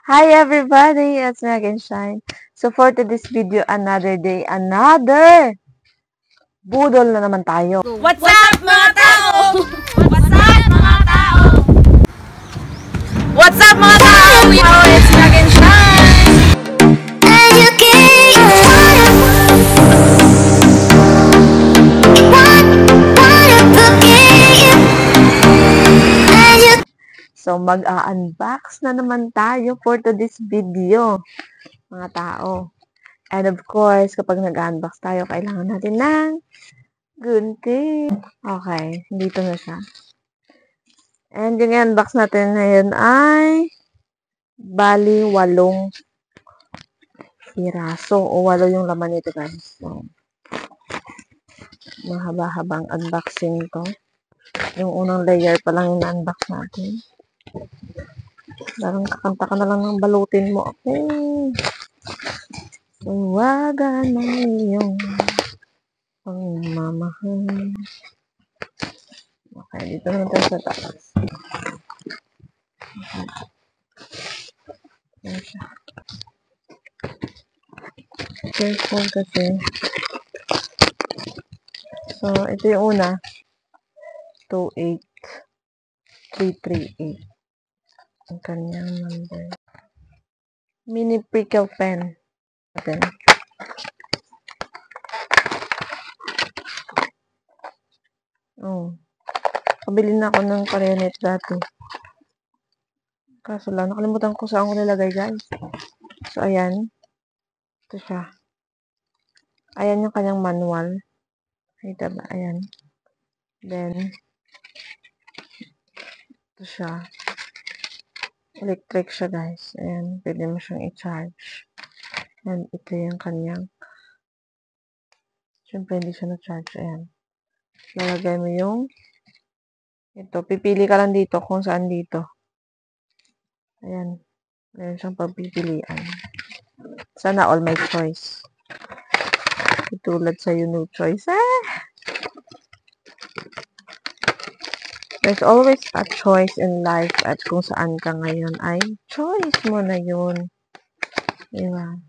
Hi everybody, it's me again, Shine. So for today's video, another day, another budol na naman tayo. What's up mga tao? What's up mga tao? What's up mga tao? We know it's Mag and Shine. So mag-unbox na naman tayo for today's video, mga tao. And of course, kapag nag-unbox tayo, kailangan natin ng gunting. Okay, dito na siya. And yung i-unbox natin ngayon ay bali 8 piraso o 8 yung laman nito, guys. So, mahaba-habang unboxing to. Yung unang layer pa lang yung unbox natin. Parang kakanta ka na lang ng balutin mo ako. Tawagan ng iyong pangmamahal. Okay, dito naman tayo sa taas. Ayan siya. Careful kasi. So, ito yung una. 28338. Ang kanyang number. Mini prickle pen. Natin. Oh. Pabili na ako ng Parenet dati. Kaso lang, nakalimutan ko saan ko nilagay, guys. So, ayan. Ito siya. Ayan yung kanyang manual. Kita ba? Ayan. Then, ito siya. Electric siya, guys. Ayan. Pwede mo siyang i-charge. And ito yung kanyang. Siyempre, hindi siya na-charge. Ayan. Lalagay mo yung ito. Pipili ka lang dito kung saan dito. Ayan. Meron siyang pagpipilian. Sana all my choice. Tulad sa no choice. There's always a choice in life at kung saan ka ngayon ay choice mo na yun. Diba?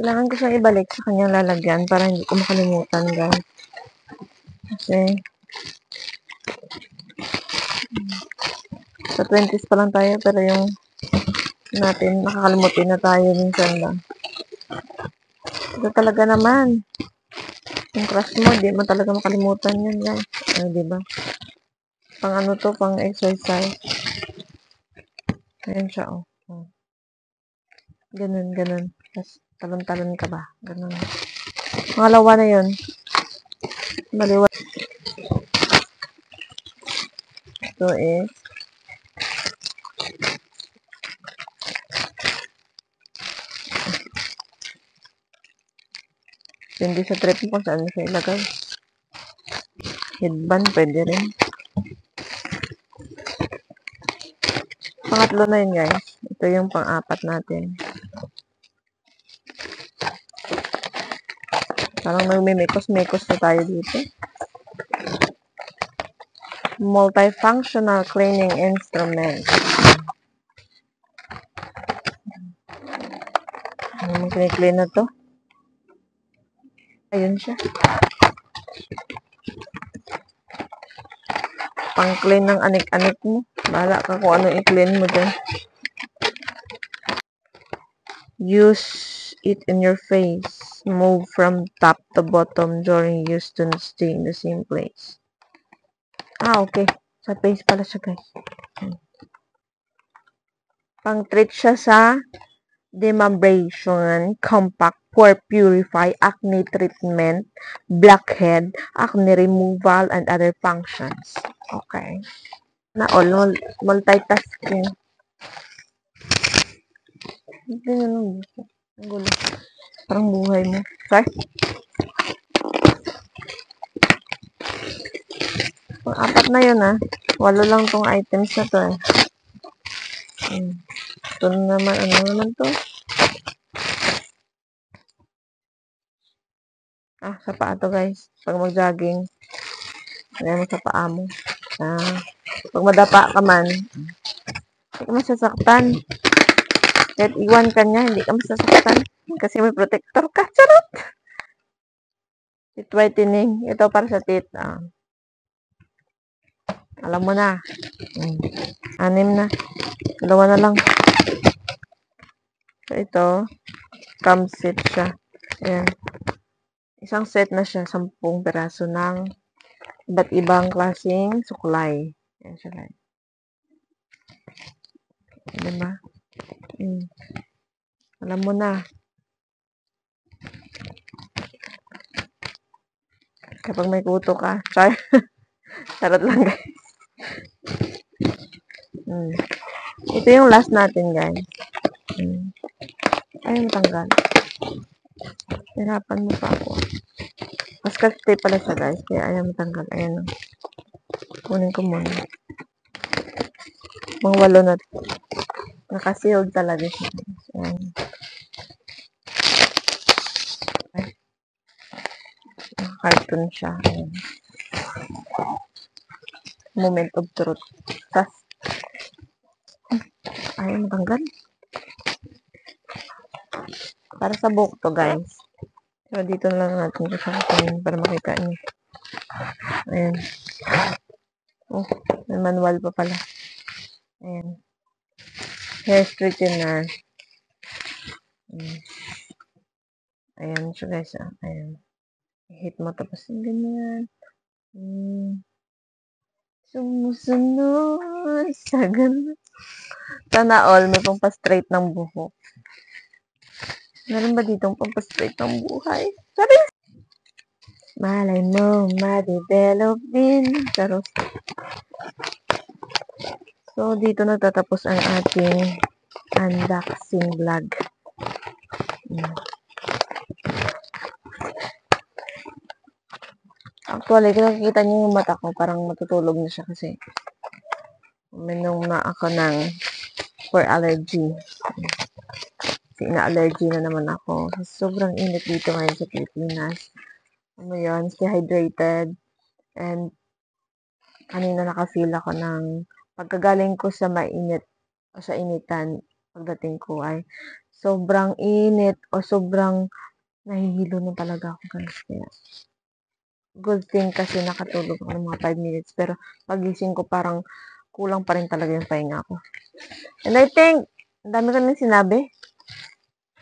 Kailangan ko siyang ibalik sa kanyang lalagyan para hindi ko makalimutan, guys. Kasi sa 20s pa lang tayo pero yung natin nakakalimutin na tayo minsan lang. Ito talaga naman. Yung crush mo, di mo talaga makalimutan yan, guys. Ay, diba? Pang ano to, pang exercise. Ayan siya, oh. Ganun, ganun. Tapos, talon-talon ka ba? Ganun. Pangalawa na yun. Baliwa. Ito is hindi sa trip mo kung saan mo siya ilagay. Headband, pwede rin. Pangatlo na yun, guys. Ito yung pang-apat natin. Parang nagmimekos-mekos na tayo dito. Multifunctional cleaning instrument. Ano mo kini-clean na to? Ayun siya. Pang-clean ng anik-anik mo. Bahala ka kung ano i-clean mo dyan. Use it in your face. Move from top to bottom during use to stay in the same place. Okay. Sa face pala siya, guys. Pang-treat siya sa demabration, compact, pore purify, acne treatment, blackhead, acne removal, and other functions. Okay. Na all, multitasking. Hindi na lang dito. Ang gulo. Parang buhay mo. Okay? Apat na yun, ah. 8 lang tong items na to, eh. Ito naman, ano naman to? Sa paa to, guys. Pag mag-jogging, lagay mo sa paa mo. siya. Pag madapa ka man, hindi ka masasaktan. Kahit iwan ka niya, hindi ka masasaktan. Kasi may protector ka. Charot! Teeth whitening. Ito para sa teeth. Alam mo na. 6 na. 2 na lang. So, ito. Cam set siya. Ayan. Isang set na siya. 10 peraso ng iba't ibang klaseng suklay. Ayan siya guys. Diba? Alam mo na. Kapag may kuto ka. Charot lang guys. Ito yung last natin guys. Ay, matanggal. Hirapan mo pa ako. Mascot tape pala siya guys. Kaya ayaw matanggal. Ayan. Kunin ko muna. Mga 8 na. Nakasealed talaga siya. Ayan. Cartoon siya. Ayan. Moment of truth. Ayaw matanggal. Para sa book to guys. So, dito na lang natin kasama para makita niyo. Ayan. Oh, may manual pa pala. Ayan. Hair straightener. Ayan siya guys. Ayan. Hit mo tapos ganyan. Sumusunod sa ganun. Sana all may pampastraight ng buhok. Meron ba ditong pampastraight ng buhay? Sabi! Malay mo, ma-develop din. Charot. So, dito natatapos ang ating unboxing vlog. Actually, kung nakikita niyo yung mata ko, parang matutulog na siya kasi uminom na ako ng for allergy. Kasi ina-allergy na naman ako. Sobrang init dito ngayon sa Pilipinas. Ano yun, stay hydrated. And kanina nakafeel ako ng pagkagaling ko sa mainit o sa initan, pagdating ko ay sobrang init o sobrang nahihilo na talaga ako guys. Kaya good thing kasi nakatulog ako ng mga 5 minutes. Pero pagising ko parang kulang pa rin talaga yung pahinga ko. And I think, ang dami ko nang sinabi.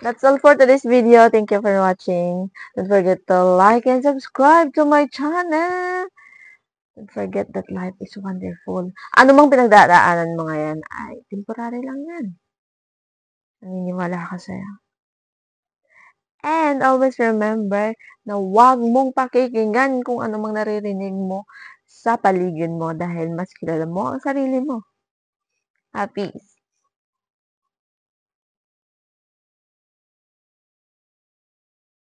That's all for today's video. Thank you for watching. Don't forget to like and subscribe to my channel. Don't forget that life is wonderful. Ano mang pinagdadaanan mo ngayon ay temporary lang yan. Naniniwala ka sa'yo. And always remember na huwag mong pakikinggan kung ano mang naririnig mo sa paligid mo dahil mas kilala mo ang sarili mo. Peace.